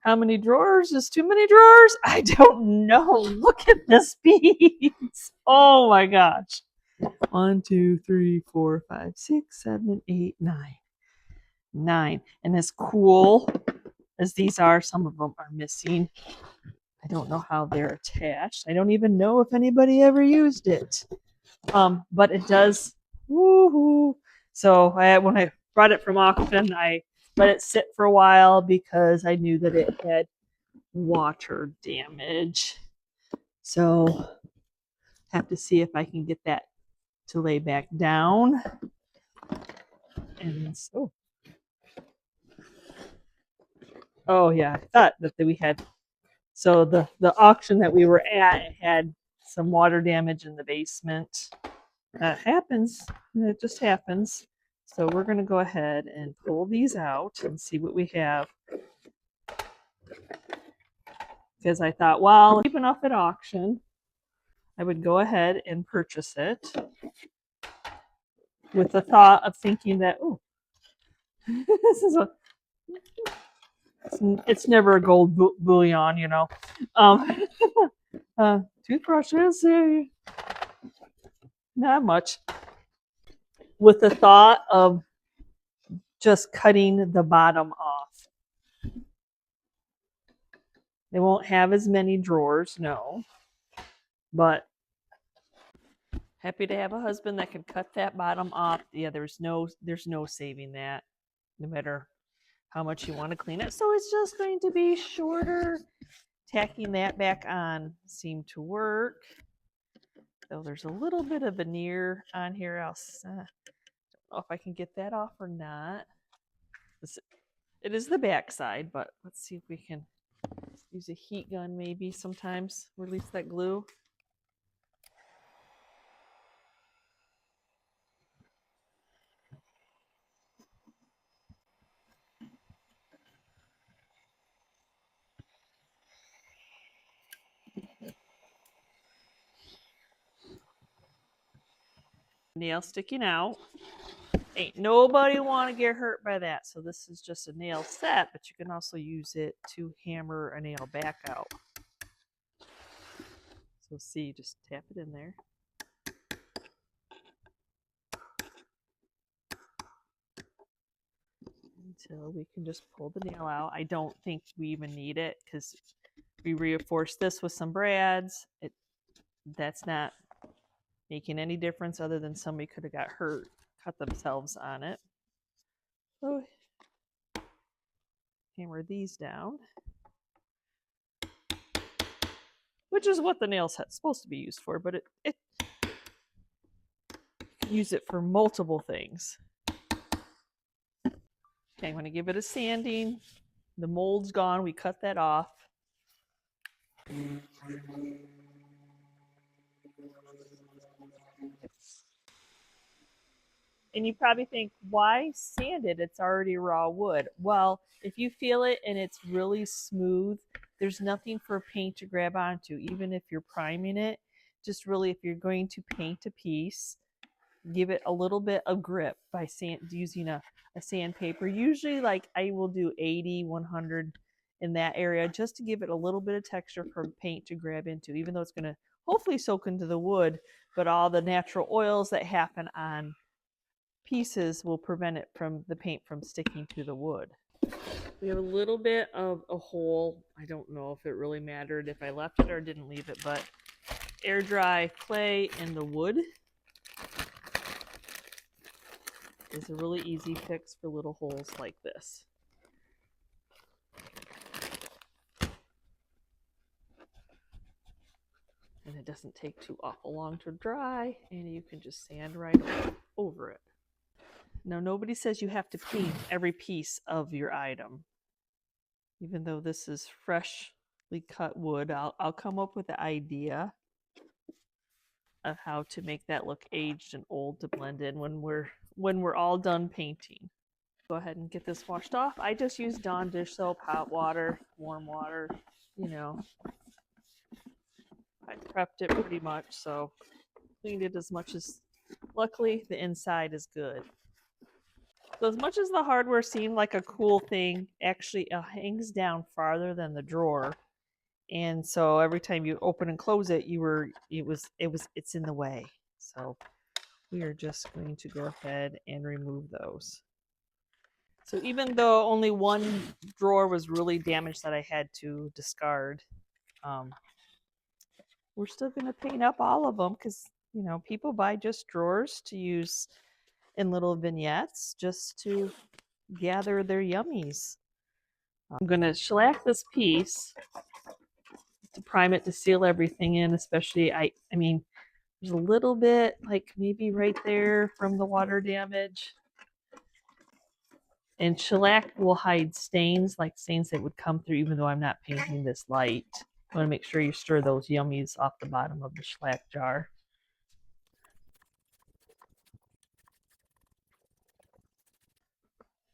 How many drawers is too many drawers? I don't know. Look at this piece. Oh my gosh. 1, 2, 3, 4, 5, 6, 7, 8, 9. 9. And as cool as these are, some of them are missing. I don't know how they're attached. I don't even know if anybody ever used it. But it does. Woohoo! So when I brought it from auction, I let it sit for a while because I knew that it had water damage. So have to see if I can get that to lay back down. And so, oh yeah, I thought that we had. So the auction that we were at had some water damage in the basement. That happens. It just happens. So we're going to go ahead and pull these out and see what we have. Because I thought, well, cheap enough at auction, I would go ahead and purchase it with the thought of thinking that, oh, this is it's never a gold bullion, you know. Toothbrushes, not much. With the thought of just cutting the bottom off. They won't have as many drawers, no. But happy to have a husband that can cut that bottom off. Yeah, there's no saving that, no matter how much you want to clean it. So it's just going to be shorter. Tacking that back on seemed to work. Though there's a little bit of veneer on here. I don't know if I can get that off or not. It is the back side, but let's see if we can use a heat gun maybe sometimes. Release that glue. Nail sticking out. Ain't nobody want to get hurt by that. So this is just a nail set, but you can also use it to hammer a nail back out. So see, just tap it in there. Until we can just pull the nail out. I don't think we even need it because we reinforced this with some brads. That's not making any difference other than somebody could have got hurt, cut themselves on it. So hammer these down, which is what the nail set's supposed to be used for, but it can use it for multiple things. Okay, I'm going to give it a sanding. The mold's gone. We cut that off. And you probably think, why sand it? It's already raw wood. Well, if you feel it and it's really smooth, there's nothing for paint to grab onto. Even if you're priming it, just really if you're going to paint a piece, give it a little bit of grip by using a sandpaper. Usually like I will do 80, 100 in that area just to give it a little bit of texture for paint to grab into, even though it's going to hopefully soak into the wood, but all the natural oils that happen on pieces will prevent it from the paint from sticking to the wood. We have a little bit of a hole. I don't know if it really mattered if I left it or didn't leave it, but air dry clay in the wood is a really easy fix for little holes like this. And it doesn't take too awful long to dry, and you can just sand right over it. Now, nobody says you have to paint every piece of your item. Even though this is freshly cut wood, I'll come up with the idea of how to make that look aged and old to blend in when we're all done painting. Go ahead and get this washed off. I just use Dawn dish soap, hot water, warm water, you know. I prepped it pretty much, so cleaned it as much as, luckily the inside is good. So as much as the hardware seemed like a cool thing, actually it hangs down farther than the drawer. And so every time you open and close it, it's in the way. So we are just going to go ahead and remove those. So even though only one drawer was really damaged that I had to discard, we're still going to paint up all of them because, you know, people buy just drawers to use in little vignettes just to gather their yummies. I'm going to shellac this piece to prime it to seal everything in, especially, I mean, there's a little bit, like maybe right there from the water damage. And shellac will hide stains, like stains that would come through even though I'm not painting this light. You want to make sure you stir those yummies off the bottom of the shellac jar.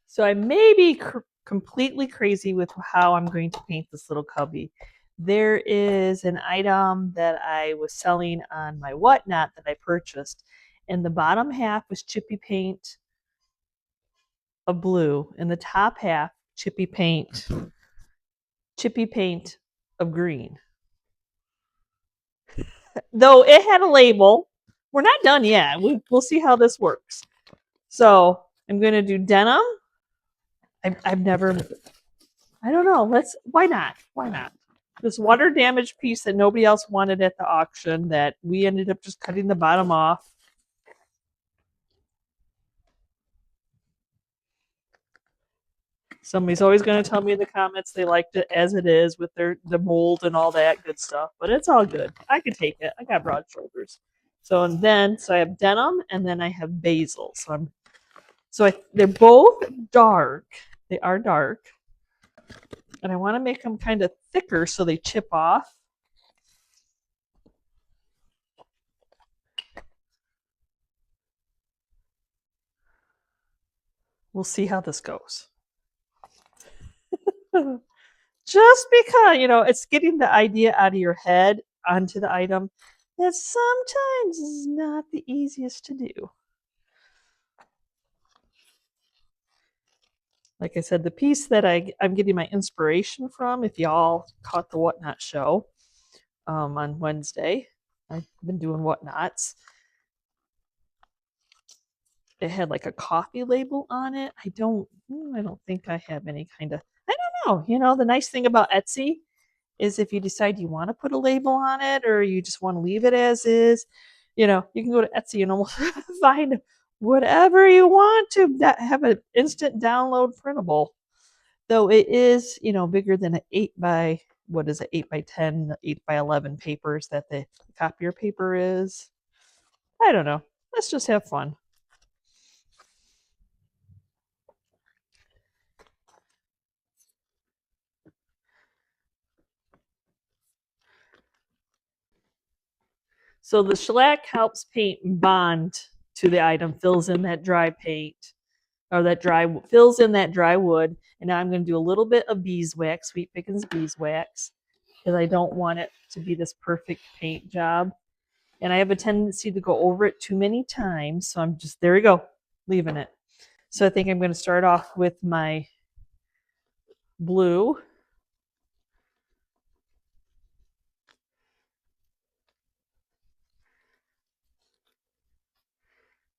So I may be completely crazy with how I'm going to paint this little cubby. There is an item that I was selling on my whatnot that I purchased, and the bottom half was chippy paint of blue, and the top half chippy paint of green. Though it had a label. We're not done yet. We'll see how this works. So I'm going to do denim. I've never, I don't know. Why not? Why not? This water damaged piece that nobody else wanted at the auction that we ended up just cutting the bottom off. Somebody's always going to tell me in the comments they liked it as it is with the mold and all that good stuff, but it's all good. I can take it. I got broad shoulders. So I have denim and then I have basil. They're both dark. They are dark. And I want to make them kind of thicker so they chip off. We'll see how this goes. Just because, you know, it's getting the idea out of your head onto the item that sometimes is not the easiest to do. Like I said, the piece that I'm getting my inspiration from, if y'all caught the Whatnot show on Wednesday, I've been doing Whatnots. It had like a coffee label on it. I don't think I have any kind of, I don't know. You know, the nice thing about Etsy is if you decide you want to put a label on it or you just want to leave it as is, you know, you can go to Etsy and almost find whatever you want to have an instant download printable. Though it is, you know, bigger than an 8 by 10, 8 by 11 papers that the copier paper is. I don't know. Let's just have fun. So the shellac helps paint bond to the item, fills in that dry paint, or fills in that dry wood. And now I'm going to do a little bit of beeswax, Sweet Pickins beeswax, because I don't want it to be this perfect paint job. And I have a tendency to go over it too many times. So I'm just, there we go, leaving it. So I think I'm going to start off with my blue.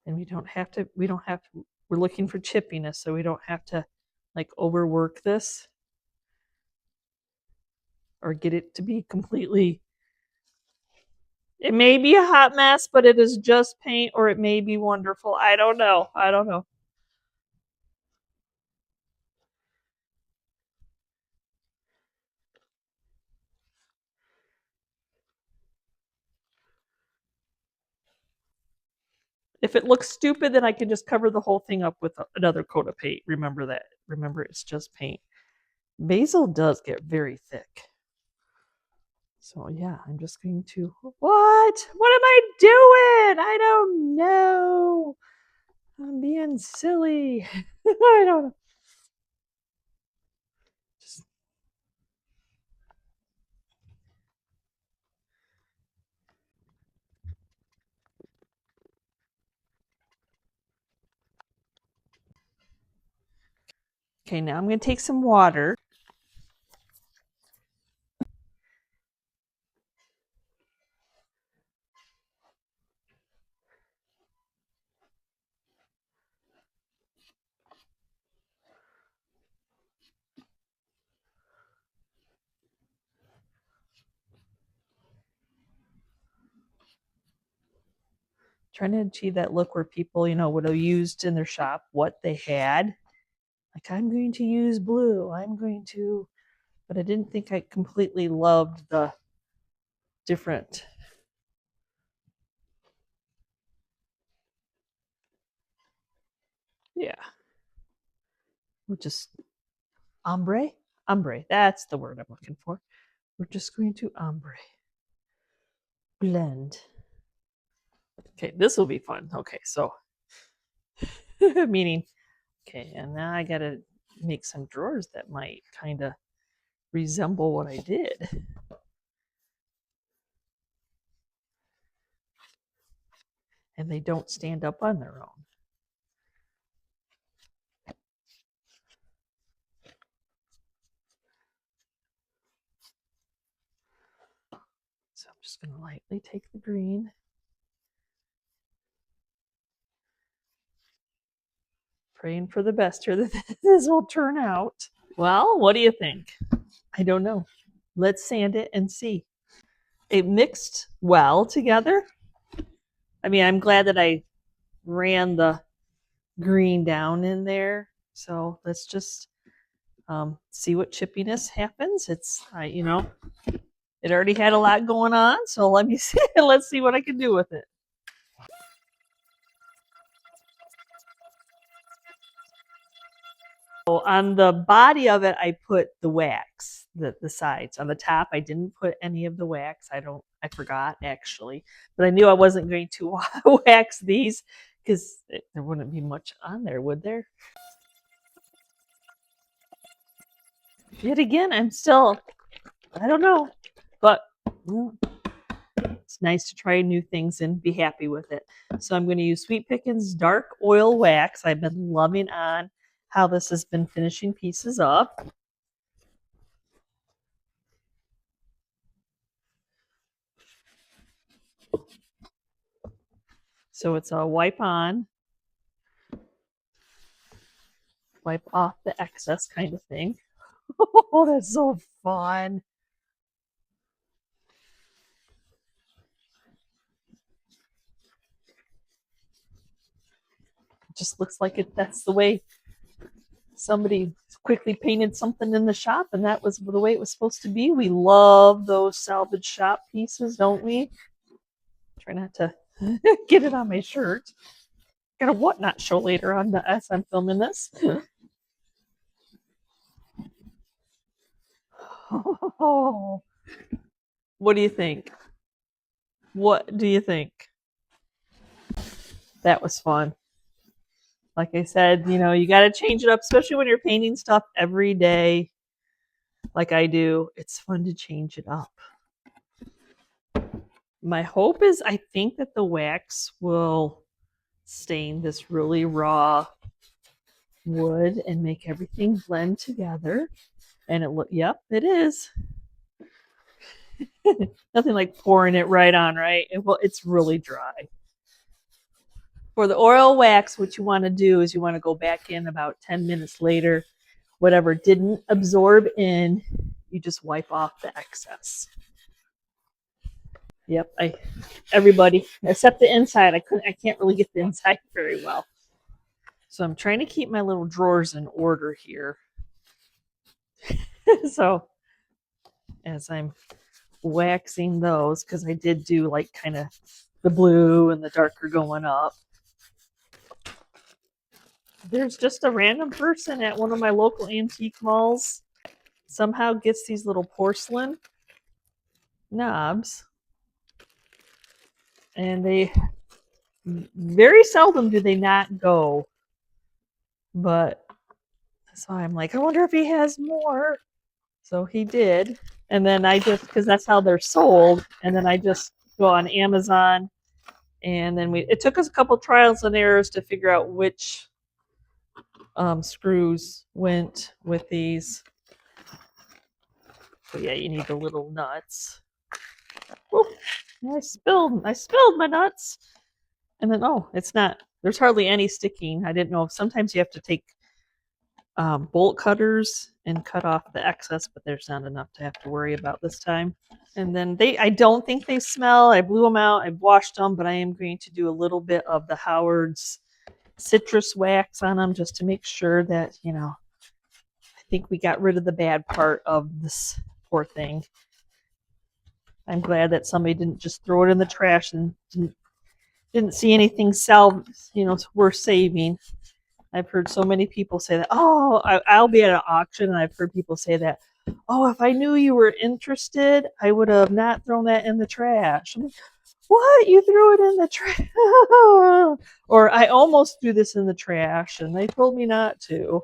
And we're looking for chippiness, so we don't have to like overwork this or get it to be completely. It may be a hot mess, but it is just paint, or it may be wonderful. I don't know. If it looks stupid, then I can just cover the whole thing up with another coat of paint. Remember that. Remember, it's just paint. Basil does get very thick. So yeah, I'm just going to, what? What am I doing? I don't know. I'm being silly. I don't know. Just, Okay, now I'm going to take some water. Trying to achieve that look where people, would have used in their shop what they had. Like, I'm going to use blue. But I didn't think I completely loved the different. Yeah. We'll just ombre. That's the word I'm looking for. We're just going to ombre. Blend. Okay, this will be fun. Okay, so meaning, okay, and now I gotta make some drawers that might kind of resemble what I did. And they don't stand up on their own. So I'm just going to lightly take the green. Praying for the best here that this will turn out. Well, what do you think? I don't know. Let's sand it and see. It mixed well together. I mean, I'm glad that I ran the green down in there. So let's just see what chippiness happens. It's, it already had a lot going on. So let me see. Let's see what I can do with it. So on the body of it, I put the wax, the sides. On the top, I didn't put any of the wax. I forgot actually, but I knew I wasn't going to wax these because there wouldn't be much on there, would there? Yet again, I don't know, but it's nice to try new things and be happy with it. So I'm going to use Sweet Pickins Dark Oil Wax. I've been loving on how this has been finishing pieces up. So it's a wipe on, wipe off the excess kind of thing. Oh, that's so fun. It just looks like that's the way somebody quickly painted something in the shop, and that was the way it was supposed to be. We love those salvage shop pieces, don't we? Try not to get it on my shirt. Got a whatnot show later on as I'm filming this. Oh, what do you think? What do you think? That was fun. Like I said, you got to change it up, especially when you're painting stuff every day like I do. It's fun to change it up. My hope is I think that the wax will stain this really raw wood and make everything blend together. And yep, it is. Nothing like pouring it right on, right? It's really dry. For the oil wax, what you want to do is you want to go back in about 10 minutes later. Whatever didn't absorb in, you just wipe off the excess. Yep, everybody except the inside. I can't really get the inside very well. So I'm trying to keep my little drawers in order here. So as I'm waxing those, because I did do like kind of the blue and the darker going up. There's just a random person at one of my local antique malls somehow gets these little porcelain knobs, and they very seldom do they not go. But so I'm like, I wonder if he has more. So he did. And then because that's how they're sold. And then I just go on Amazon. And then it took us a couple trials and errors to figure out which screws went with these. But yeah, you need the little nuts. Woo, I spilled my nuts. And then, oh, it's not, there's hardly any sticking. I didn't know if sometimes you have to take bolt cutters and cut off the excess, but there's not enough to have to worry about this time. And then I don't think they smell. I blew them out. I've washed them, but I am going to do a little bit of the Howard's citrus wax on them just to make sure that, you know, I think we got rid of the bad part of this poor thing. I'm glad that somebody didn't just throw it in the trash and didn't see anything worth saving. I've heard so many people say that, oh, I'll be at an auction, and I've heard people say that, oh, if I knew you were interested, I would have not thrown that in the trash. I'm like, what? You threw it in the trash? Or I almost threw this in the trash, and they told me not to.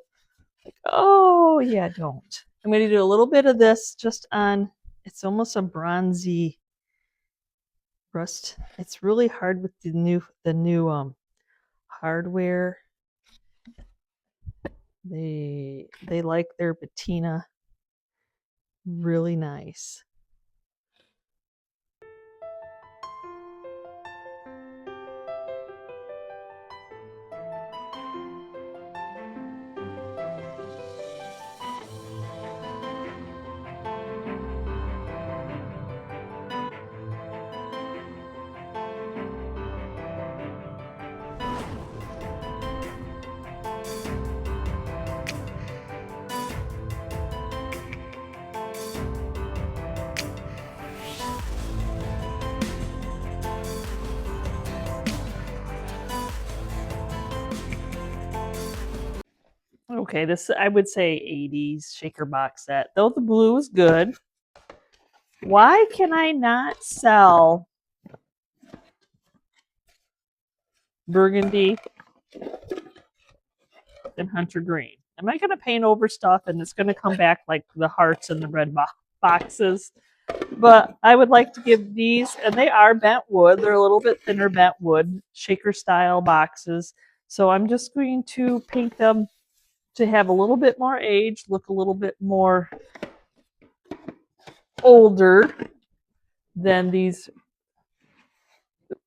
Like, oh, yeah, don't. I'm going to do a little bit of this just on, it's almost a bronzy rust. It's really hard with the new hardware. They like their patina really nice. Okay, this I would say 80s shaker box set. Though the blue is good. Why can I not sell burgundy and hunter green? Am I going to paint over stuff and it's going to come back like the hearts and the red boxes? But I would like to give these, and they are bent wood. They're a little bit thinner bent wood, shaker style boxes. So I'm just going to paint them to have a little bit more age, look a little bit more older than these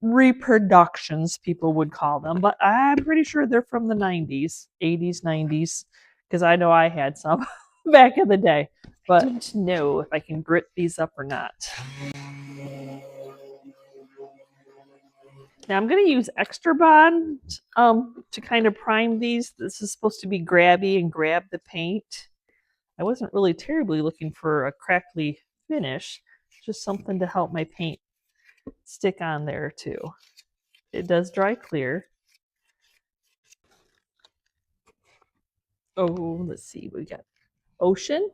reproductions, people would call them. But I'm pretty sure they're from the 90s, 80s, 90s, because I know I had some back in the day. But I don't know if I can grit these up or not. Now I'm going to use Extra Bond to kind of prime these. This is supposed to be grabby and grab the paint. I wasn't really terribly looking for a crackly finish, just something to help my paint stick on there too. It does dry clear. Oh, let's see. We got ocean,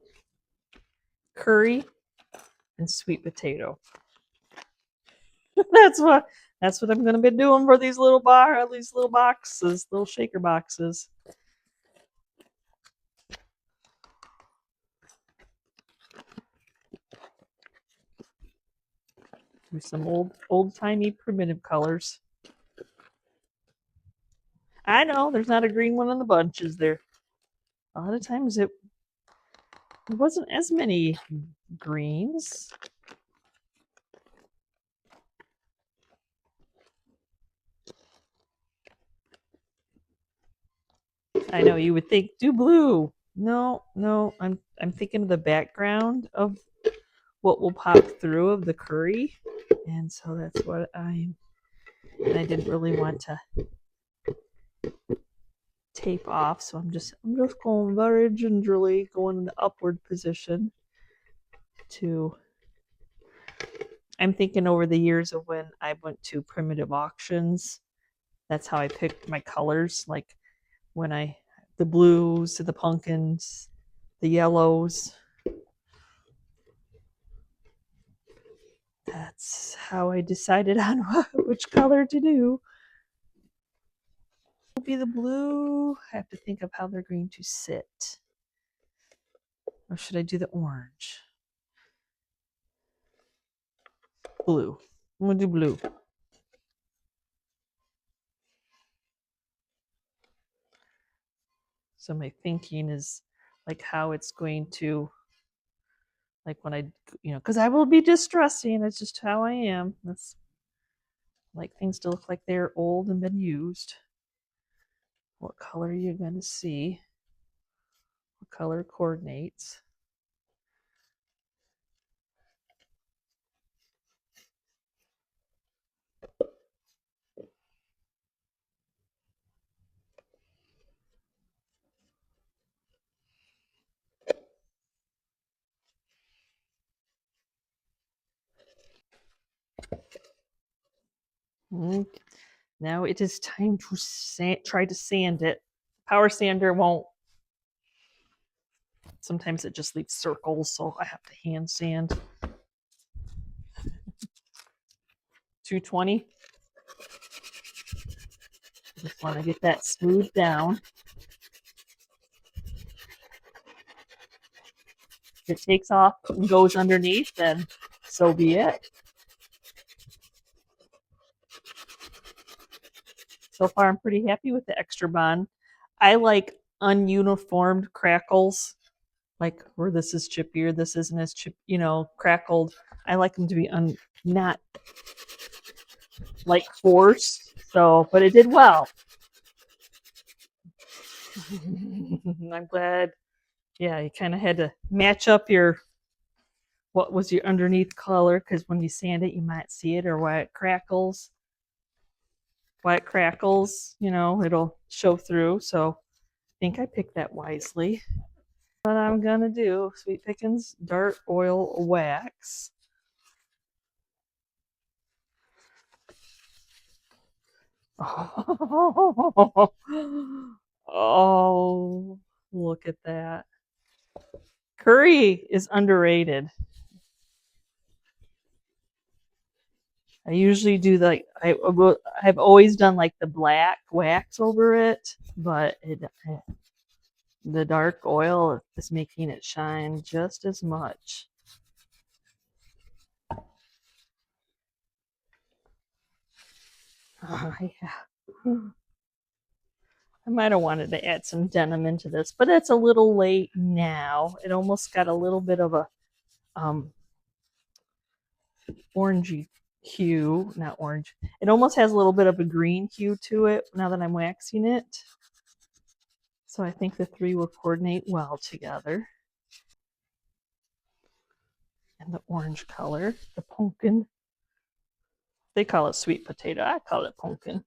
curry, and sweet potato. That's what I'm going to be doing for these little boxes, little shaker boxes. Do some old-timey primitive colors. I know there's not a green one in the bunch, is there? A lot of times it wasn't as many greens. I know you would think do blue. No, I'm thinking of the background of what will pop through of the curry, and so that's what I didn't really want to tape off, so I'm just going very gingerly, going in the upward position. I'm thinking over the years of when I went to primitive auctions, that's how I picked my colors, like when the blues, the pumpkins, the yellows. That's how I decided on which color to do. Will be the blue. I have to think of how they're going to sit. Or should I do the orange? Blue. I'm going to do blue. So my thinking is like how it's going to, like when I, because I will be distressing. It's just how I am. That's like things to look like they're old and been used. What color are you going to see? What color coordinates? Now it is time to try to sand it. Power sander won't. Sometimes it just leaves circles, so I have to hand sand. 220. Just want to get that smoothed down. If it takes off and goes underneath, then so be it. So far, I'm pretty happy with the extra bond. I like ununiformed crackles, like where this is chippier, this isn't as chip, crackled. I like them to be not like forced. So, but it did well. I'm glad. Yeah, you kind of had to match up what was your underneath color, because when you sand it, you might see it, or why it crackles. Why it crackles, it'll show through. So I think I picked that wisely. What I'm gonna do, Sweet Pickins Dart Oil Wax. Oh, look at that. Curry is underrated. I usually do I've always done like the black wax over it, but the dark oil is making it shine just as much. Oh, yeah. I might have wanted to add some denim into this, but it's a little late now. It almost got a little bit of a orangey hue, not orange. It almost has a little bit of a green hue to it now that I'm waxing it. So I think the three will coordinate well together. And the orange color, the pumpkin. They call it sweet potato. I call it pumpkin.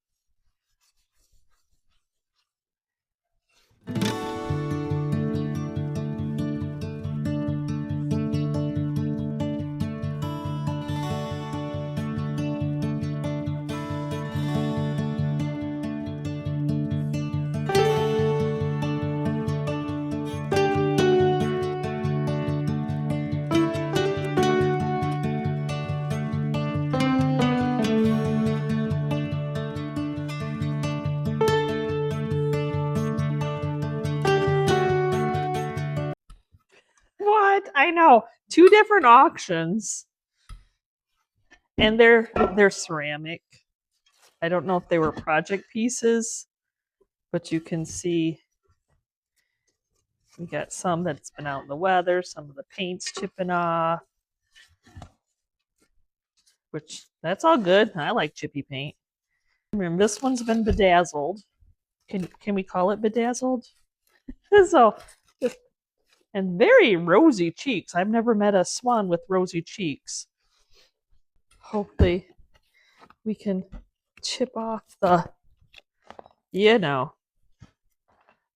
What? I know. 2 different auctions. And they're ceramic. I don't know if they were project pieces, but you can see we got some that's been out in the weather, some of the paint's chipping off, which that's all good. I like chippy paint. Remember, this one's been bedazzled. Can we call it bedazzled? So, and very rosy cheeks. I've never met a swan with rosy cheeks. Hopefully we can chip off the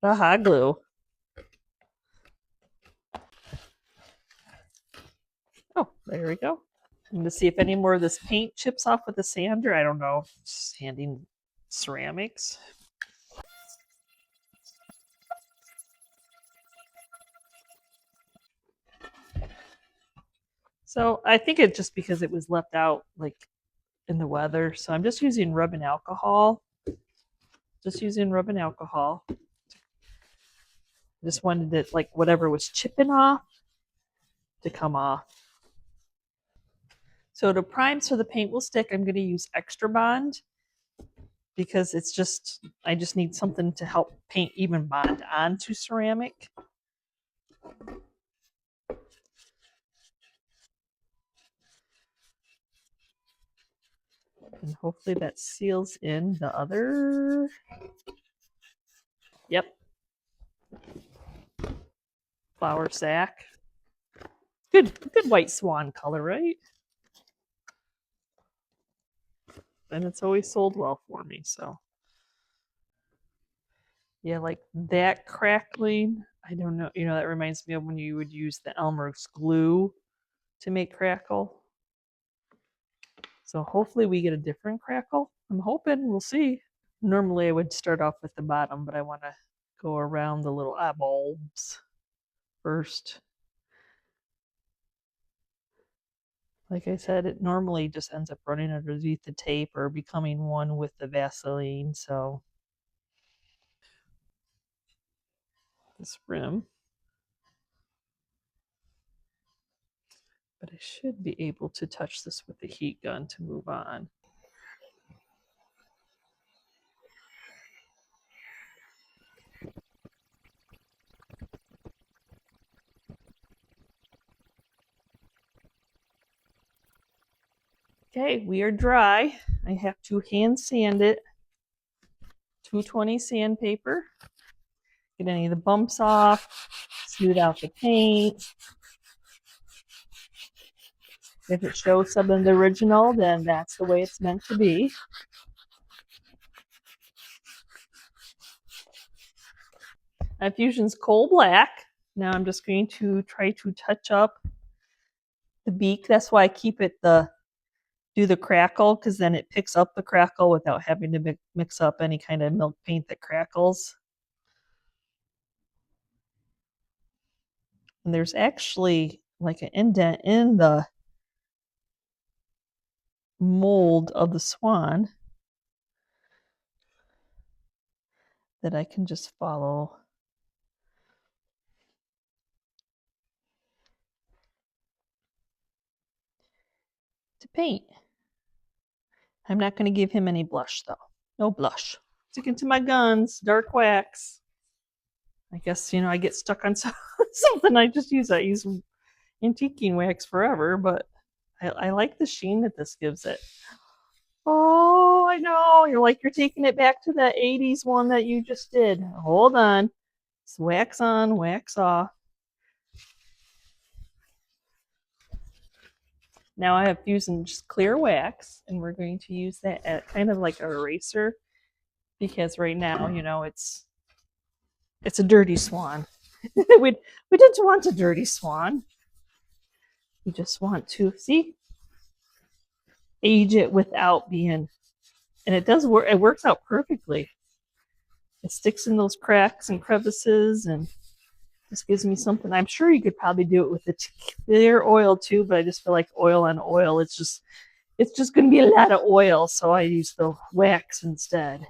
hot glue. Oh, there we go. And to see if any more of this paint chips off with the sander. I don't know. Sanding ceramics. So I think it's just because it was left out like in the weather. So I'm just using rubbing alcohol. Just wanted it like whatever was chipping off to come off. So to prime so the paint will stick, I'm going to use Extra Bond. because it's just, I just need something to help paint even bond onto ceramic. And hopefully that seals in the other. Yep. Flour sack. Good white swan color, right? And it's always sold well for me, so. Yeah, like that crackling, I don't know, that reminds me of when you would use the Elmer's glue to make crackle. So hopefully we get a different crackle. I'm hoping, we'll see. Normally I would start off with the bottom, but I want to go around the little bulbs first. Like I said, it normally just ends up running underneath the tape or becoming one with the Vaseline, so this rim. But I should be able to touch this with the heat gun to move on. Okay, we are dry. I have to hand sand it. 220 sandpaper. Get any of the bumps off. Smooth out the paint. If it shows some of the original, then that's the way it's meant to be. My Fusion's coal black. Now I'm just going to try to touch up the beak. That's why I keep it do the crackle, because then it picks up the crackle without having to mix up any kind of milk paint that crackles. And there's actually like an indent in the mold of the swan that I can just follow. To paint. I'm not going to give him any blush though. No blush. Sticking to my guns, dark wax. I guess, I get stuck on something. I use antiquing wax forever, but I like the sheen that this gives it. Oh, I know. You're taking it back to that 80s one that you just did. Hold on. It's wax on, wax off. Now I have using just clear wax, and we're going to use that at kind of like an eraser, because right now, it's a dirty swan. we didn't want a dirty swan. We just want to, see, age it without being, and it does work. It works out perfectly. It sticks in those cracks and crevices, and this gives me something. I'm sure you could probably do it with the clear oil too, but I just feel like oil on oil, it's just going to be a lot of oil, so I use the wax instead.